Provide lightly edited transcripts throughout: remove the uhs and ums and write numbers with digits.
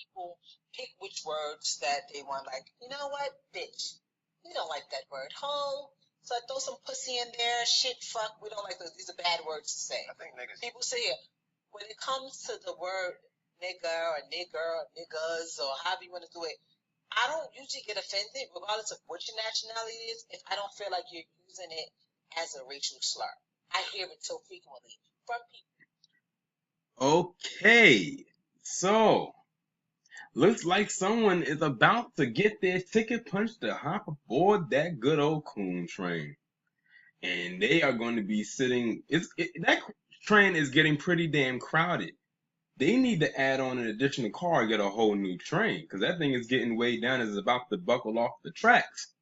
people pick which words that they want. Like, you know what, bitch, we don't like that word. Hoe. So I throw some pussy in there. Shit, fuck. We don't like those. These are bad words to say. I think niggas. People say it. When it comes to the word nigger or niggas or however you want to do it, I don't usually get offended, regardless of what your nationality is, if I don't feel like you're using it as a racial slur. I hear it so frequently from people. Okay, so looks like someone is about to get their ticket punched to hop aboard that good old coon train. And they are going to be sitting. That train is getting pretty damn crowded. They need to add on an additional car and get a whole new train because that thing is getting way down. It's about to buckle off the tracks.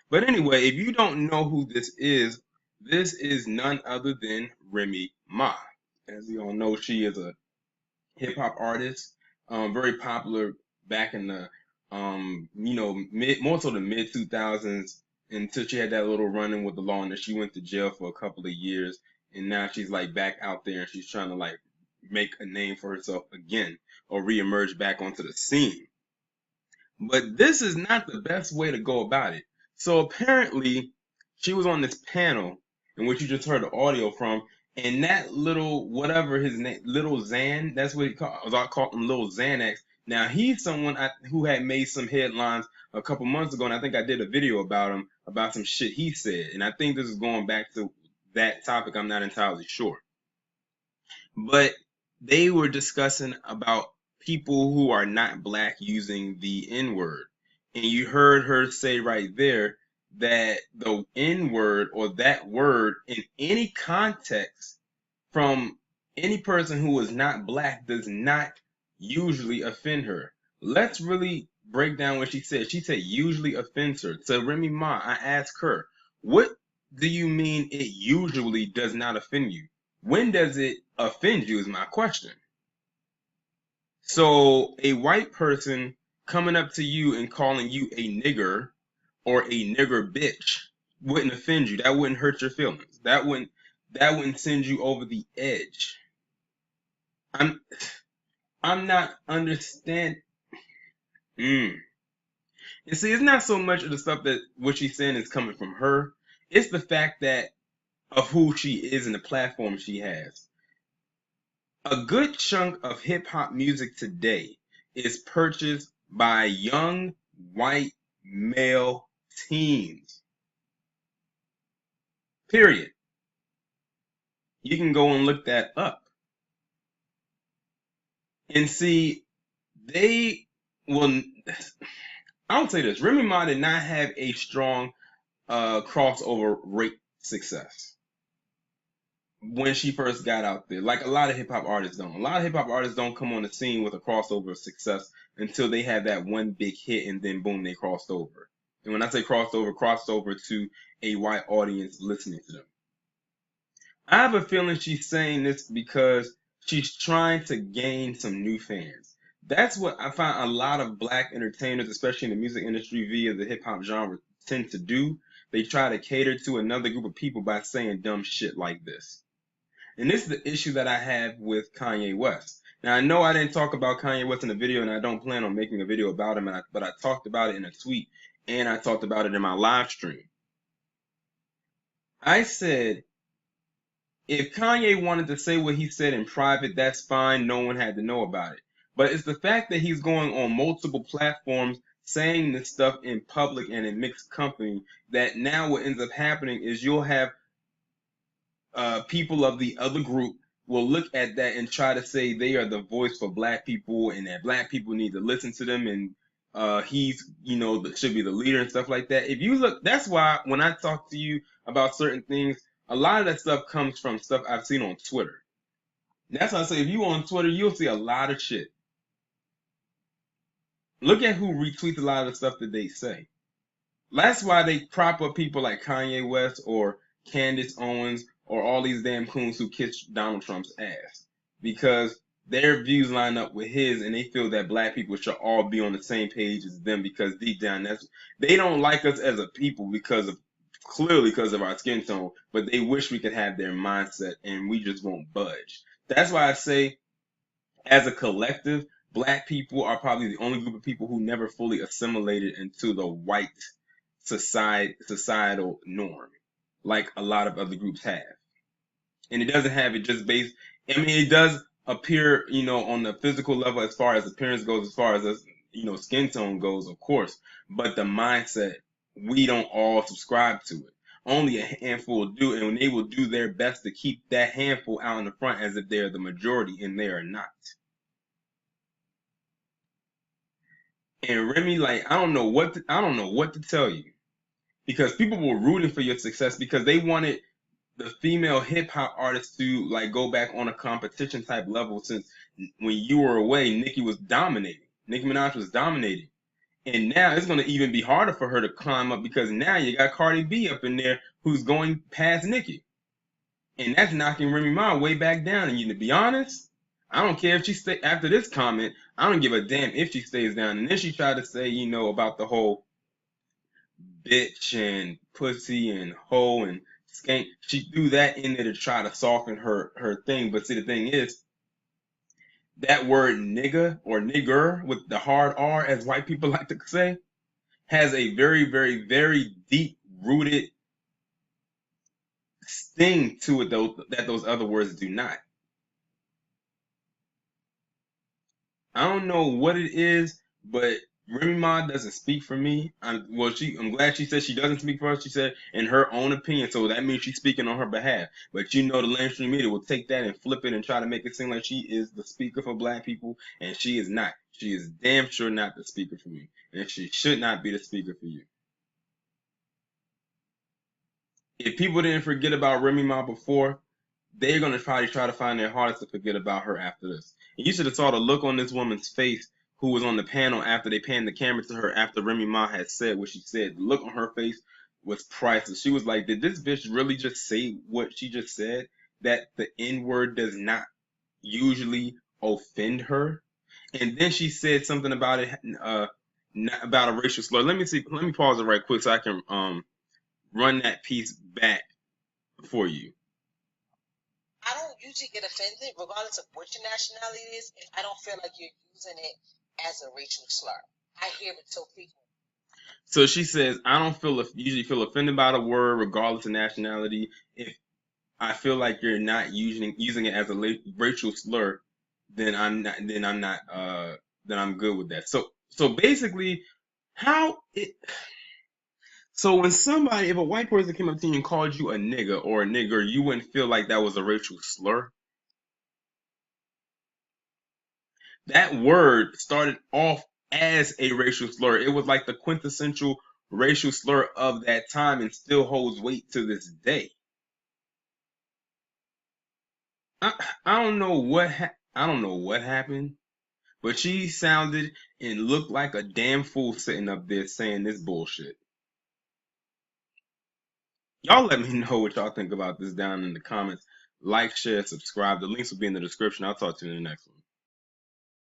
But anyway, if you don't know who this is none other than Remy Ma. As you all know, she is a hip hop artist, very popular back in the more so the mid 2000s until she had that little run-in with the law and she went to jail for a couple of years, and now she's like back out there and she's trying to like make a name for herself again or reemerge back onto the scene. But this is not the best way to go about it. So apparently, she was on this panel in which you just heard the audio from, and that little whatever his name, little Xan, that's what he called. I called him Little Xanax. Now he's someone who had made some headlines a couple months ago, and I think I did a video about him about some shit he said, and I think this is going back to that topic. I'm not entirely sure, but they were discussing about people who are not black using the N word. And you heard her say right there that the N word or that word in any context from any person who is not black does not usually offend her. Let's really break down what she said. She said usually offends her. So Remy Ma, I asked her, what do you mean it usually does not offend you? When does it offend you is my question. So a white person coming up to you and calling you a nigger or a nigger bitch wouldn't offend you. That wouldn't hurt your feelings. That wouldn't send you over the edge. I'm not understand. Mm. And see, it's not so much of the stuff that what she's saying is coming from her. It's the fact that of who she is and the platform she has. A good chunk of hip hop music today is purchased by young white male teens. Period. You can go and look that up. And see, they will. I'll say this: Remy Ma did not have a strong crossover rate success when she first got out there. Like a lot of hip hop artists don't. A lot of hip hop artists don't come on the scene with a crossover success until they have that one big hit and then boom, they crossed over. And when I say crossed over to a white audience listening to them. I have a feeling she's saying this because she's trying to gain some new fans. That's what I find a lot of black entertainers, especially in the music industry via the hip hop genre, tend to do. They try to cater to another group of people by saying dumb shit like this. And this is the issue that I have with Kanye West. Now, I know I didn't talk about Kanye West in the video, and I don't plan on making a video about him, but I talked about it in a tweet, and I talked about it in my live stream. I said, if Kanye wanted to say what he said in private, that's fine. No one had to know about it. But it's the fact that he's going on multiple platforms saying this stuff in public and in mixed company that now what ends up happening is you'll have people of the other group will look at that and try to say they are the voice for black people and that black people need to listen to them and he's should be the leader and stuff like that. If you look, that's why when I talk to you about certain things, a lot of that stuff comes from stuff I've seen on Twitter. That's why I say if you on Twitter, you'll see a lot of shit. Look at who retweets a lot of the stuff that they say. That's why they prop up people like Kanye West or Candace Owens or all these damn coons who kiss Donald Trump's ass. Because their views line up with his and they feel that black people should all be on the same page as them because deep down they don't like us as a people clearly because of our skin tone, but they wish we could have their mindset and we just won't budge. That's why I say as a collective, Black people are probably the only group of people who never fully assimilated into the white societal norm, like a lot of other groups have. And it doesn't have it just based. I mean, it does appear, on the physical level as far as appearance goes, as far as skin tone goes, of course. But the mindset, we don't all subscribe to it. Only a handful do, and they will do their best to keep that handful out in the front as if they're the majority, and they are not. And Remy, like, I don't know what to tell you, because people were rooting for your success because they wanted the female hip hop artists to like go back on a competition type level, since when you were away, Nicki was dominating. Nicki Minaj was dominating. And now it's going to even be harder for her to climb up because now you got Cardi B up in there who's going past Nicki. And that's knocking Remy Ma way back down. And to be honest, I don't care if she stay after this comment. I don't give a damn if she stays down. And then she tried to say, about the whole bitch and pussy and hoe and skank. She threw that in there to try to soften her thing. But see, the thing is, that word nigga or nigger with the hard R, as white people like to say, has a very, very, very deep rooted sting to it, though, that those other words do not. I don't know what it is, but Remy Ma doesn't speak for me. I'm glad she said she doesn't speak for us. She said in her own opinion, so that means she's speaking on her behalf. But the mainstream media will take that and flip it and try to make it seem like she is the speaker for black people, and she is not. She is damn sure not the speaker for me, and she should not be the speaker for you. If people didn't forget about Remy Ma before, they're going to probably try to find their hardest to forget about her after this. And you should have saw the look on this woman's face who was on the panel after they panned the camera to her after Remy Ma had said what she said. The look on her face was priceless. She was like, did this bitch really just say what she just said? That the N-word does not usually offend her? And then she said something about it, about a racial slur. Let me pause it right quick so I can run that piece back for you. I don't usually get offended, regardless of what your nationality is, if I don't feel like you're using it as a racial slur. I hear it so frequently. So she says, I don't usually feel offended by the word, regardless of nationality. If I feel like you're not using it as a racial slur, then I'm good with that. So basically, so when if a white person came up to you and called you a nigga or a nigger, you wouldn't feel like that was a racial slur? That word started off as a racial slur. It was like the quintessential racial slur of that time and still holds weight to this day. I don't know what happened, but she sounded and looked like a damn fool sitting up there saying this bullshit. Y'all let me know what y'all think about this down in the comments. Like, share, subscribe. The links will be in the description. I'll talk to you in the next one.